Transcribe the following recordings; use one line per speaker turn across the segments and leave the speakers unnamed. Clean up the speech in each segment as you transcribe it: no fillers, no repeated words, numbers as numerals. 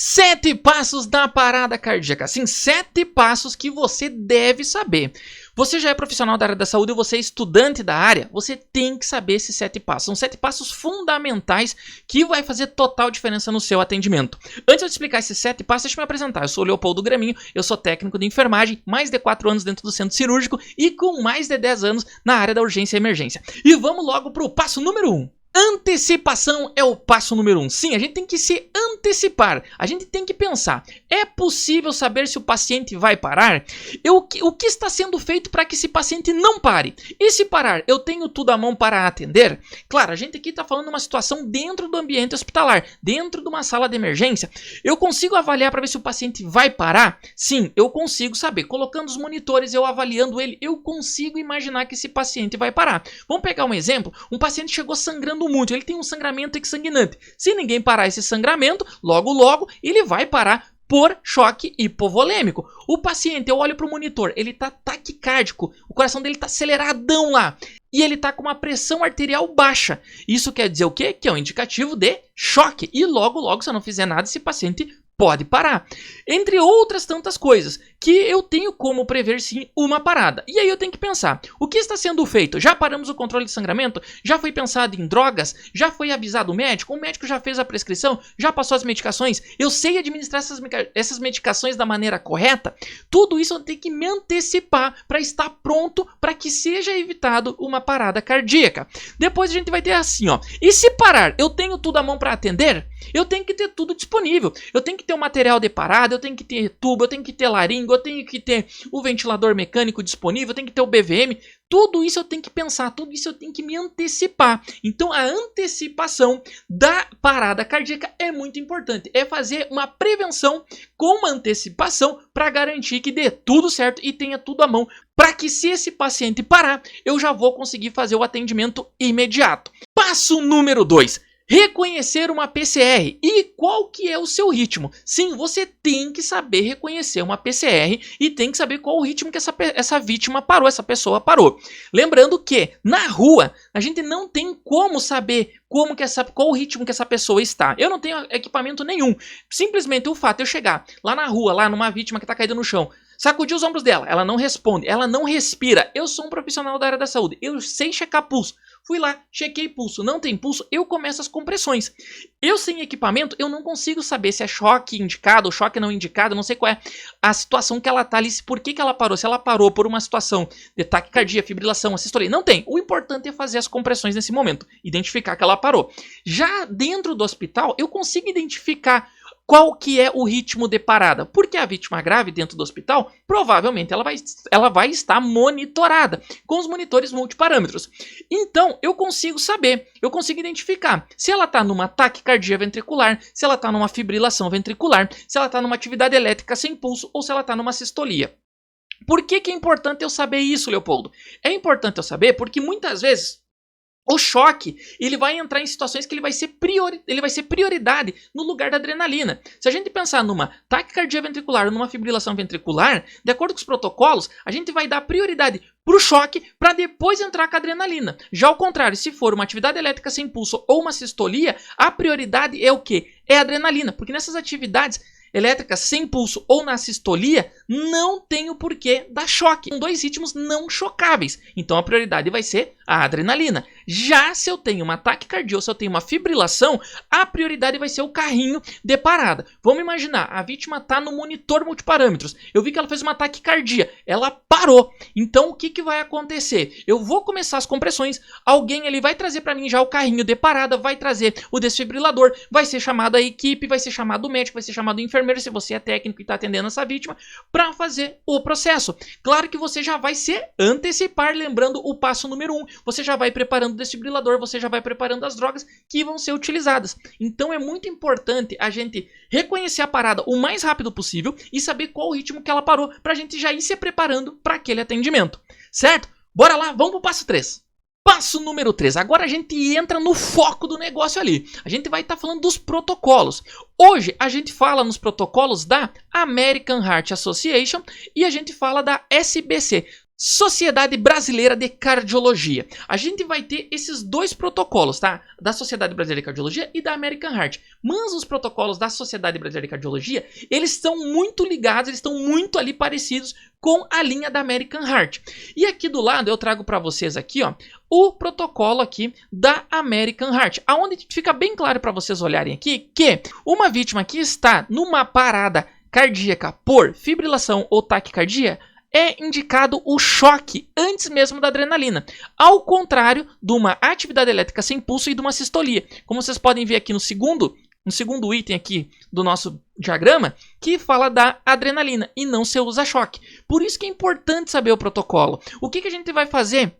7 passos da parada cardíaca. Sim, 7 passos que você deve saber. Você já é profissional da área da saúde ou você é estudante da área, você tem que saber esses 7 passos. São 7 passos fundamentais que vai fazer total diferença no seu atendimento. Antes de eu explicar esses 7 passos, deixa eu me apresentar. Eu sou o Leopoldo Graminho, eu sou técnico de enfermagem, mais de 4 anos dentro do centro cirúrgico e com mais de 10 anos na área da urgência e emergência. E vamos logo para o passo número 1. Antecipação é o passo número 1. Sim, a gente tem que se antecipar. A gente tem que pensar. É possível saber se o paciente vai parar? O que está sendo feito para que esse paciente não pare? E se parar, eu tenho tudo à mão para atender? Claro, a gente aqui está falando de uma situação dentro do ambiente hospitalar, dentro de uma sala de emergência. Eu consigo avaliar para ver se o paciente vai parar? Sim, eu consigo saber. Colocando os monitores, eu avaliando ele, eu consigo imaginar que esse paciente vai parar. Vamos pegar um exemplo. Um paciente chegou sangrando muito, ele tem um sangramento exsanguinante. Se ninguém parar esse sangramento, logo ele vai parar por choque hipovolêmico. O paciente, eu olho para o monitor, ele está taquicárdico, o coração dele está aceleradão lá. E ele está com uma pressão arterial baixa. Isso quer dizer o quê? Que é um indicativo de choque. E logo, se eu não fizer nada, esse paciente pode parar. Entre outras tantas coisas que eu tenho como prever sim uma parada. E aí eu tenho que pensar, o que está sendo feito? Já paramos o controle de sangramento? Já foi pensado em drogas? Já foi avisado o médico? O médico já fez a prescrição? Já passou as medicações? Eu sei administrar essas medicações da maneira correta? Tudo isso eu tenho que me antecipar para estar pronto para que seja evitado uma parada cardíaca. Depois a gente vai ter assim, ó. E se parar, eu tenho tudo à mão para atender? Eu tenho que ter tudo disponível. Eu tenho que ter o material de parada, eu tenho que ter tubo, eu tenho que ter laringo, eu tenho que ter o ventilador mecânico disponível, eu tenho que ter o BVM. Tudo isso eu tenho que pensar, tudo isso eu tenho que me antecipar. Então a antecipação da parada cardíaca é muito importante. É fazer uma prevenção com uma antecipação para garantir que dê tudo certo e tenha tudo à mão. Para que se esse paciente parar, eu já vou conseguir fazer o atendimento imediato. Passo número 2. Reconhecer uma PCR. E qual que é o seu ritmo? Sim, você tem que saber reconhecer uma PCR e tem que saber qual o ritmo que essa vítima parou, essa pessoa parou. Lembrando que na rua a gente não tem como saber qual o ritmo que essa pessoa está. Eu não tenho equipamento nenhum. Simplesmente o fato de eu chegar lá na rua, lá numa vítima que está caída no chão, sacudir os ombros dela, ela não responde, ela não respira. Eu sou um profissional da área da saúde, eu sei checar pulso. Fui lá, chequei pulso, não tem pulso, eu começo as compressões. Eu sem equipamento, eu não consigo saber se é choque indicado ou choque não indicado, não sei qual é a situação que ela está ali, por que ela parou, se ela parou por uma situação de taquicardia, fibrilação, assistolia, não tem. O importante é fazer as compressões nesse momento, identificar que ela parou. Já dentro do hospital, eu consigo identificar qual que é o ritmo de parada? Porque a vítima grave dentro do hospital, provavelmente ela vai estar monitorada com os monitores multiparâmetros. Então, eu consigo saber, eu consigo identificar se ela está numa taquicardia ventricular, se ela está numa fibrilação ventricular, se ela está numa atividade elétrica sem pulso ou se ela está numa sistolia. Por que é importante eu saber isso, Leopoldo? É importante eu saber porque muitas vezes o choque, ele vai entrar em situações que ele vai ser prioridade no lugar da adrenalina. Se a gente pensar numa taquicardia ventricular ou numa fibrilação ventricular, de acordo com os protocolos, a gente vai dar prioridade para o choque para depois entrar com a adrenalina. Já ao contrário, se for uma atividade elétrica sem pulso ou uma sistolia, a prioridade é o quê? É a adrenalina, porque nessas atividades elétricas sem pulso ou na sistolia, não tem o porquê dar choque. São 2 ritmos não chocáveis. Então a prioridade vai ser a adrenalina. Já se eu tenho uma taquicardia ou se eu tenho uma fibrilação, a prioridade vai ser o carrinho de parada. Vamos imaginar, a vítima está no monitor multiparâmetros. Eu vi que ela fez uma taquicardia, ela parou. Então o que vai acontecer? Eu vou começar as compressões, alguém ele vai trazer para mim já o carrinho de parada, vai trazer o desfibrilador, vai ser chamado a equipe, vai ser chamado o médico, vai ser chamado o enfermeiro, se você é técnico e está atendendo essa vítima, para fazer o processo. Claro que você já vai se antecipar, lembrando o passo número 1. Você já vai preparando o desfibrilador, você já vai preparando as drogas que vão ser utilizadas. Então é muito importante a gente reconhecer a parada o mais rápido possível e saber qual o ritmo que ela parou, para a gente já ir se preparando para aquele atendimento. Certo? Bora lá, vamos pro passo 3. Passo número 3. Agora a gente entra no foco do negócio ali. A gente vai estar falando dos protocolos. Hoje a gente fala nos protocolos da American Heart Association e a gente fala da SBC. Sociedade Brasileira de Cardiologia. A gente vai ter esses dois protocolos, tá? Da Sociedade Brasileira de Cardiologia e da American Heart. Mas os protocolos da Sociedade Brasileira de Cardiologia, eles estão muito ligados, eles estão muito ali parecidos com a linha da American Heart. E aqui do lado eu trago para vocês aqui, ó, o protocolo aqui da American Heart, aonde fica bem claro para vocês olharem aqui que uma vítima que está numa parada cardíaca por fibrilação ou taquicardia, é indicado o choque antes mesmo da adrenalina, ao contrário de uma atividade elétrica sem pulso e de uma sistolia. Como vocês podem ver aqui no segundo item aqui do nosso diagrama, que fala da adrenalina e não se usa choque. Por isso que é importante saber o protocolo. O que a gente vai fazer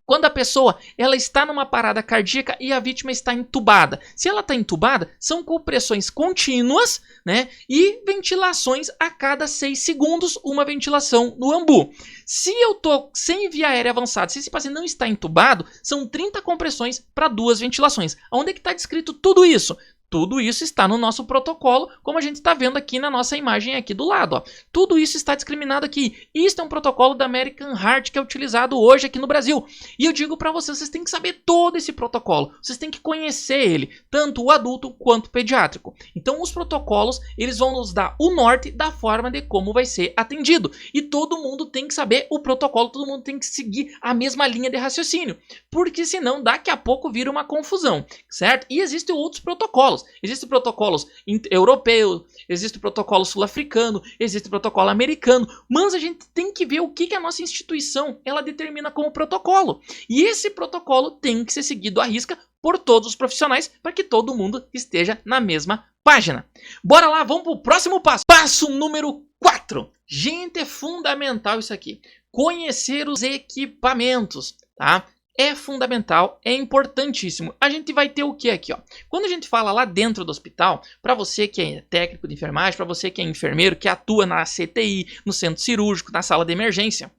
quando a pessoa ela está numa parada cardíaca e a vítima está entubada? Se ela está entubada, são compressões contínuas, né, e ventilações a cada 6 segundos, uma ventilação no ambu. Se eu estou sem via aérea avançada, se esse paciente não está entubado, são 30 compressões para 2 ventilações. Onde é que está descrito tudo isso? Tudo isso está no nosso protocolo, como a gente está vendo aqui na nossa imagem aqui do lado, ó. Tudo isso está discriminado aqui. Isso é um protocolo da American Heart que é utilizado hoje aqui no Brasil. E eu digo para vocês, vocês têm que saber todo esse protocolo. Vocês têm que conhecer ele, tanto o adulto quanto o pediátrico. Então os protocolos, eles vão nos dar o norte da forma de como vai ser atendido. E todo mundo tem que saber o protocolo, todo mundo tem que seguir a mesma linha de raciocínio. Porque senão daqui a pouco vira uma confusão, certo? E existem outros protocolos. Existem protocolos europeus, existe protocolo sul-africano, existe protocolo americano, mas a gente tem que ver o que a nossa instituição ela determina como protocolo. E esse protocolo tem que ser seguido à risca por todos os profissionais para que todo mundo esteja na mesma página. Bora lá, vamos para o próximo passo. Passo número 4. Gente, é fundamental isso aqui. Conhecer os equipamentos, tá? É fundamental, é importantíssimo. A gente vai ter o que aqui, ó? Quando a gente fala lá dentro do hospital, para você que é técnico de enfermagem, para você que é enfermeiro, que atua na CTI, no centro cirúrgico, na sala de emergência,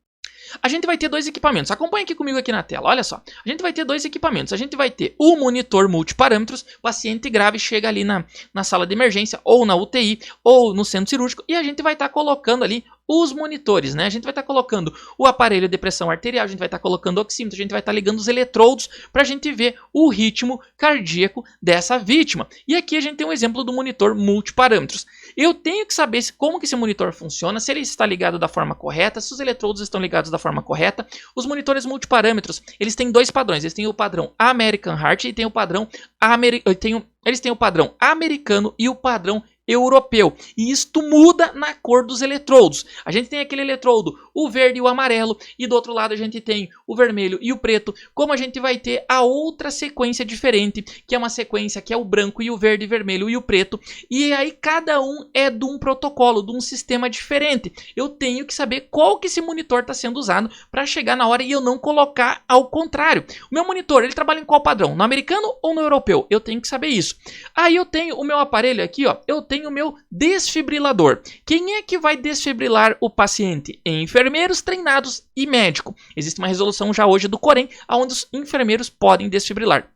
a gente vai ter 2 equipamentos. Acompanhe aqui comigo aqui na tela, olha só. A gente vai ter 2 equipamentos. A gente vai ter o monitor multiparâmetros, paciente grave chega ali na sala de emergência, ou na UTI, ou no centro cirúrgico, e a gente vai estar colocando ali os monitores, né? A gente vai estar colocando o aparelho de pressão arterial, a gente vai estar colocando o oxímetro, a gente vai estar ligando os eletrodos para a gente ver o ritmo cardíaco dessa vítima. E aqui a gente tem um exemplo do monitor multiparâmetros. Eu tenho que saber como que esse monitor funciona, se ele está ligado da forma correta, se os eletrodos estão ligados da forma correta. Os monitores multiparâmetros, eles têm 2 padrões. Eles têm o padrão American Heart e tem o padrão eles têm o padrão americano e o padrão europeu. E isto muda na cor dos eletrodos. A gente tem aquele eletrodo, o verde e o amarelo, e do outro lado a gente tem o vermelho e o preto, como a gente vai ter a outra sequência diferente, que é uma sequência que é o branco e o verde, vermelho e o preto, e aí cada um é de um protocolo, de um sistema diferente. Eu tenho que saber qual que esse monitor está sendo usado para chegar na hora e eu não colocar ao contrário. O meu monitor, ele trabalha em qual padrão? No americano ou no europeu? Eu tenho que saber isso. Aí eu tenho o meu aparelho aqui, ó, eu tenho o meu desfibrilador. Quem é que vai desfibrilar o paciente? Enfermeiros treinados e médico. Existe uma resolução já hoje do Corém, onde os enfermeiros podem desfibrilar.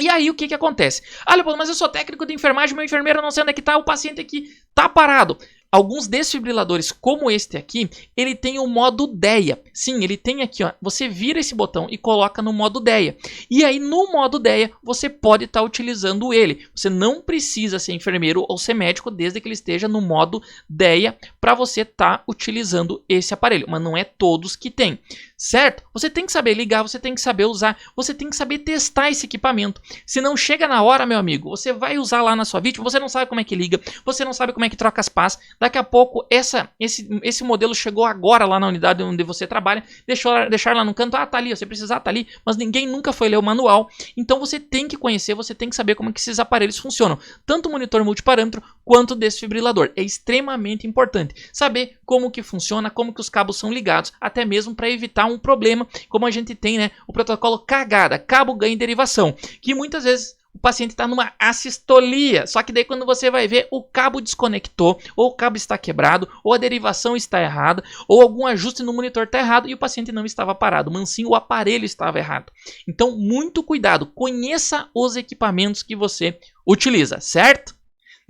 E aí o que acontece? Ah, Leopoldo, mas eu sou técnico de enfermagem, meu enfermeiro não sei onde é que tá, o paciente aqui tá parado. Alguns desfibriladores, como este aqui, ele tem o modo DEA. Sim, ele tem aqui, ó, você vira esse botão e coloca no modo DEA. E aí, no modo DEA, você pode estar utilizando ele. Você não precisa ser enfermeiro ou ser médico, desde que ele esteja no modo DEA, para você estar utilizando esse aparelho. Mas não é todos que tem, certo? Você tem que saber ligar, você tem que saber usar, você tem que saber testar esse equipamento. Se não chega na hora, meu amigo, você vai usar lá na sua vítima, você não sabe como é que liga, você não sabe como é que troca as pás. Daqui a pouco, esse modelo chegou agora lá na unidade onde você trabalha, deixar lá no canto, tá ali, você precisar, tá ali, mas ninguém nunca foi ler o manual. Então você tem que conhecer, você tem que saber como é que esses aparelhos funcionam. Tanto o monitor multiparâmetro quanto o desfibrilador. É extremamente importante saber como que funciona, como que os cabos são ligados, até mesmo para evitar um problema, como a gente tem, né, o protocolo cagada, cabo ganho e derivação, que muitas vezes o paciente está numa assistolia, só que daí quando você vai ver, o cabo desconectou, ou o cabo está quebrado, ou a derivação está errada, ou algum ajuste no monitor está errado e o paciente não estava parado, mas sim o aparelho estava errado. Então, muito cuidado, conheça os equipamentos que você utiliza, certo?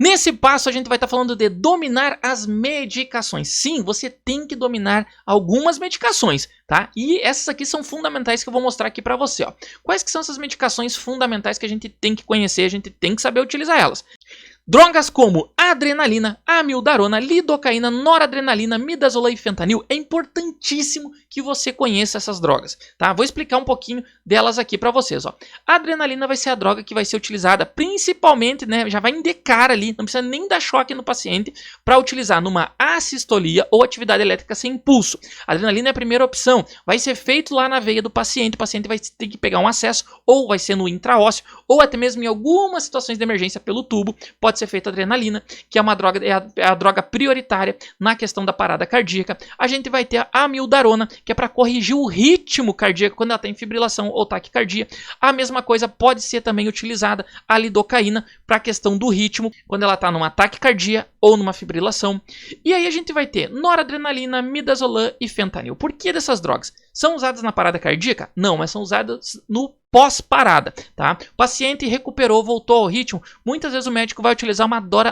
Nesse passo a gente vai estar falando de dominar as medicações. Sim, você tem que dominar algumas medicações, tá? E essas aqui são fundamentais que eu vou mostrar aqui para você, ó. Quais que são essas medicações fundamentais que a gente tem que conhecer, a gente tem que saber utilizar elas? Drogas como adrenalina, amiodarona, lidocaína, noradrenalina, midazolam e fentanil. É importantíssimo que você conheça essas drogas, tá? Vou explicar um pouquinho delas aqui para vocês, ó. A adrenalina vai ser a droga que vai ser utilizada principalmente, né, já vai indicar ali, não precisa nem dar choque no paciente para utilizar numa assistolia ou atividade elétrica sem pulso. A adrenalina é a primeira opção, vai ser feito lá na veia do paciente, o paciente vai ter que pegar um acesso, ou vai ser no intraósseo, ou até mesmo em algumas situações de emergência pelo tubo, pode ser feita adrenalina, que é uma droga, é a droga prioritária na questão da parada cardíaca. A gente vai ter a amiodarona, que é para corrigir o ritmo cardíaco quando ela tem fibrilação ou taquicardia. A mesma coisa pode ser também utilizada a lidocaína para a questão do ritmo, quando ela está numa taquicardia ou numa fibrilação. E aí a gente vai ter noradrenalina, midazolam e fentanil. Por que dessas drogas? São usadas na parada cardíaca? Não, mas são usadas no pós-parada, tá? O paciente recuperou, voltou ao ritmo. Muitas vezes o médico vai utilizar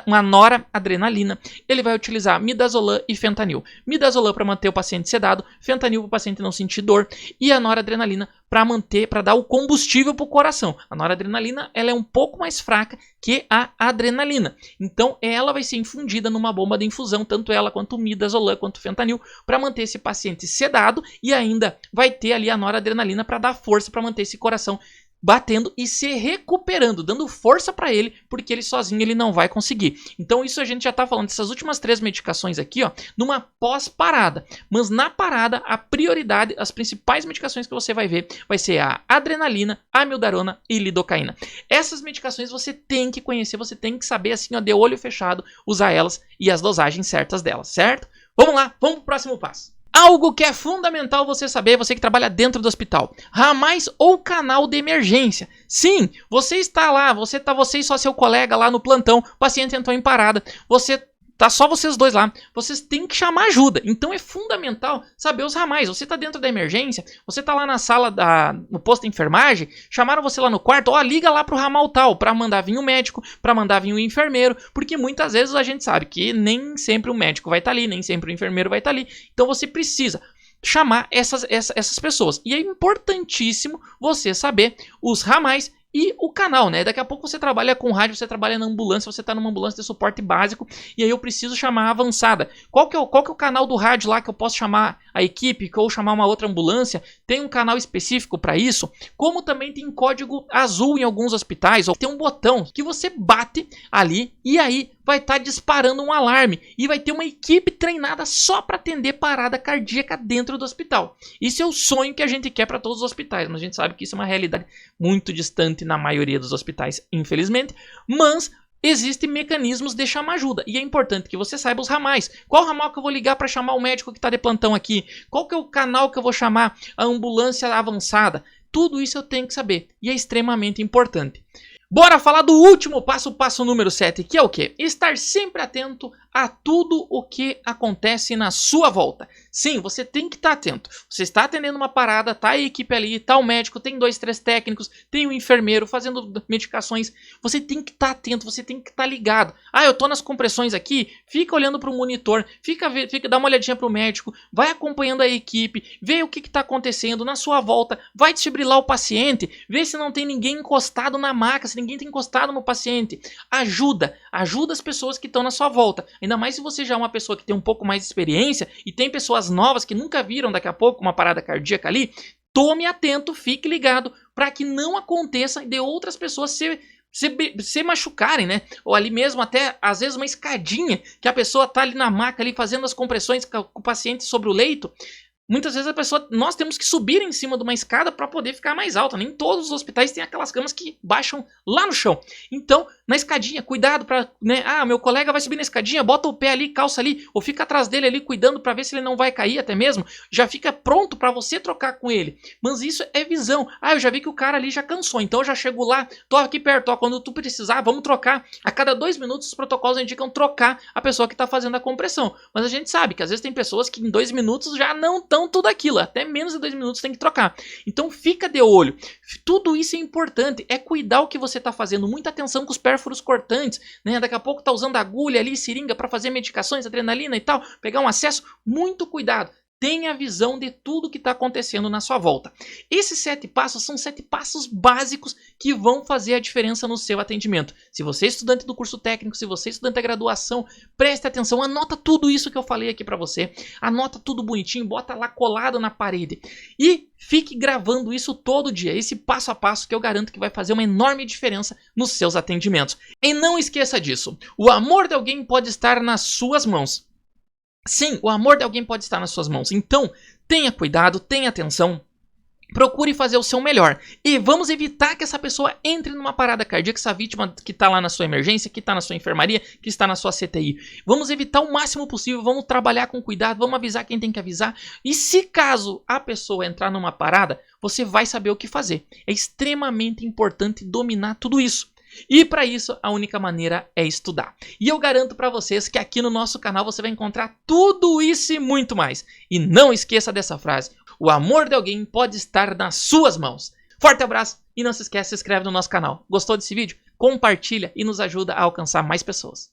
uma noradrenalina. Ele vai utilizar midazolam e fentanil. Midazolam para manter o paciente sedado, fentanil para o paciente não sentir dor e a noradrenalina para dar o combustível para o coração. A noradrenalina ela é um pouco mais fraca que a adrenalina. Então ela vai ser infundida numa bomba de infusão, tanto ela quanto o midazolam quanto o fentanil, para manter esse paciente sedado e ainda vai ter ali a noradrenalina para dar força para manter esse coração batendo e se recuperando, dando força para ele, porque ele sozinho ele não vai conseguir. Então isso a gente já tá falando dessas últimas 3 medicações aqui, ó, numa pós-parada. Mas na parada, a prioridade, as principais medicações que você vai ver, vai ser a adrenalina, a amiodarona e lidocaína. Essas medicações você tem que conhecer, você tem que saber assim, ó, de olho fechado, usar elas e as dosagens certas delas, certo? Vamos lá, vamos pro próximo passo. Algo que é fundamental você saber, você que trabalha dentro do hospital, ramais ou canal de emergência. Sim, você está lá, você e só seu colega lá no plantão, o paciente entrou em parada, tá só vocês dois lá, vocês têm que chamar ajuda. Então é fundamental saber os ramais. Você tá dentro da emergência, você tá lá na sala no posto de enfermagem, chamaram você lá no quarto, ó, liga lá pro ramal tal, pra mandar vir o médico, pra mandar vir o enfermeiro, porque muitas vezes a gente sabe que nem sempre o médico vai estar ali, nem sempre o enfermeiro vai estar ali. Então você precisa chamar essas pessoas. E é importantíssimo você saber os ramais e o canal, né? Daqui a pouco você trabalha com rádio, você trabalha na ambulância, você tá numa ambulância de suporte básico e aí eu preciso chamar a avançada. Qual que é o canal do rádio lá que eu posso chamar a equipe ou chamar uma outra ambulância? Tem um canal específico para isso? Como também tem código azul em alguns hospitais, ou tem um botão que você bate ali e aí vai estar disparando um alarme e vai ter uma equipe treinada só para atender parada cardíaca dentro do hospital. Isso é o sonho que a gente quer para todos os hospitais, mas a gente sabe que isso é uma realidade muito distante na maioria dos hospitais, infelizmente, mas existem mecanismos de chamar ajuda e é importante que você saiba os ramais. Qual ramal que eu vou ligar para chamar o médico que está de plantão aqui? Qual que é o canal que eu vou chamar a ambulância avançada? Tudo isso eu tenho que saber e é extremamente importante. Bora falar do último passo, o passo número 7, que é o quê? Estar sempre atento a tudo o que acontece na sua volta. Sim, você tem que estar atento. Você está atendendo uma parada, tá a equipe ali, tá o médico, tem 2, 3 técnicos, tem o enfermeiro fazendo medicações. Você tem que estar atento, você tem que estar ligado. Ah, eu tô nas compressões aqui, fica olhando para o monitor, dá uma olhadinha para o médico, vai acompanhando a equipe, vê o que está acontecendo na sua volta, vai desfibrilar o paciente, vê se não tem ninguém encostado na maca, se ninguém tem encostado no paciente. Ajuda as pessoas que estão na sua volta. Ainda mais se você já é uma pessoa que tem um pouco mais de experiência e tem pessoas novas que nunca viram daqui a pouco uma parada cardíaca ali, tome atento, fique ligado para que não aconteça de outras pessoas se machucarem, né? Ou ali mesmo até, às vezes, uma escadinha que a pessoa tá ali na maca ali fazendo as compressões com o paciente sobre o leito. Muitas vezes nós temos que subir em cima de uma escada para poder ficar mais alta. Nem todos os hospitais têm aquelas camas que baixam lá no chão. Então, na escadinha, cuidado para, né? Ah, meu colega vai subir na escadinha, bota o pé ali, calça ali, ou fica atrás dele ali cuidando para ver se ele não vai cair até mesmo. Já fica pronto para você trocar com ele. Mas isso é visão. Ah, eu já vi que o cara ali já cansou, então eu já chego lá, tô aqui perto, ó, quando tu precisar, vamos trocar. A cada 2 minutos os protocolos indicam trocar a pessoa que está fazendo a compressão. Mas a gente sabe que às vezes tem pessoas que em 2 minutos já não estão tudo aquilo, até menos de 2 minutos tem que trocar. Então fica de olho. Tudo isso é importante, é cuidar o que você está fazendo, muita atenção com os fárfuros cortantes, né? Daqui a pouco tá usando agulha ali, seringa para fazer medicações, adrenalina e tal, pegar um acesso. Muito cuidado. Tenha visão de tudo que está acontecendo na sua volta. Esses 7 passos são 7 passos básicos que vão fazer a diferença no seu atendimento. Se você é estudante do curso técnico, se você é estudante da graduação, preste atenção, anota tudo isso que eu falei aqui para você, anota tudo bonitinho, bota lá colado na parede e fique gravando isso todo dia, esse passo a passo que eu garanto que vai fazer uma enorme diferença nos seus atendimentos. E não esqueça disso, o amor de alguém pode estar nas suas mãos. Sim, o amor de alguém pode estar nas suas mãos. Então, tenha cuidado, tenha atenção. Procure fazer o seu melhor. E vamos evitar que essa pessoa entre numa parada cardíaca, essa vítima que está lá na sua emergência, que está na sua enfermaria, que está na sua CTI. Vamos evitar o máximo possível, vamos trabalhar com cuidado, vamos avisar quem tem que avisar. E se caso a pessoa entrar numa parada, você vai saber o que fazer. É extremamente importante dominar tudo isso. E para isso, a única maneira é estudar. E eu garanto para vocês que aqui no nosso canal você vai encontrar tudo isso e muito mais. E não esqueça dessa frase: o amor de alguém pode estar nas suas mãos. Forte abraço e não se esqueça, se inscreve no nosso canal. Gostou desse vídeo? Compartilha e nos ajuda a alcançar mais pessoas.